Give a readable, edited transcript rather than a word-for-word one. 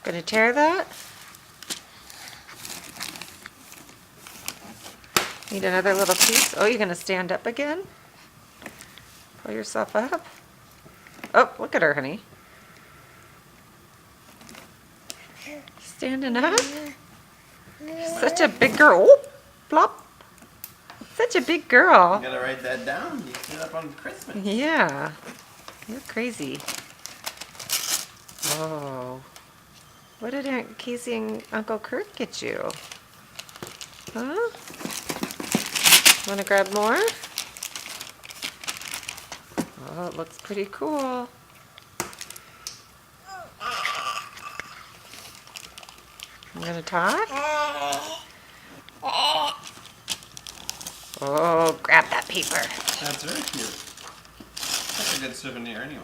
Gonna tear that? Need another little piece? Oh, you're gonna stand up again? Pull yourself up. Oh, look at her, honey. Standing up. Such a big girl. Oh, plop. Such a big girl. You gotta write that down. You set up on Christmas. Yeah. You're crazy. Oh. What did Aunt Casey and Uncle Kurt get you? Huh? Want to grab more? Oh, it looks pretty cool. I'm gonna talk. Oh, grab that paper. That's very cute. That's a good souvenir anyway.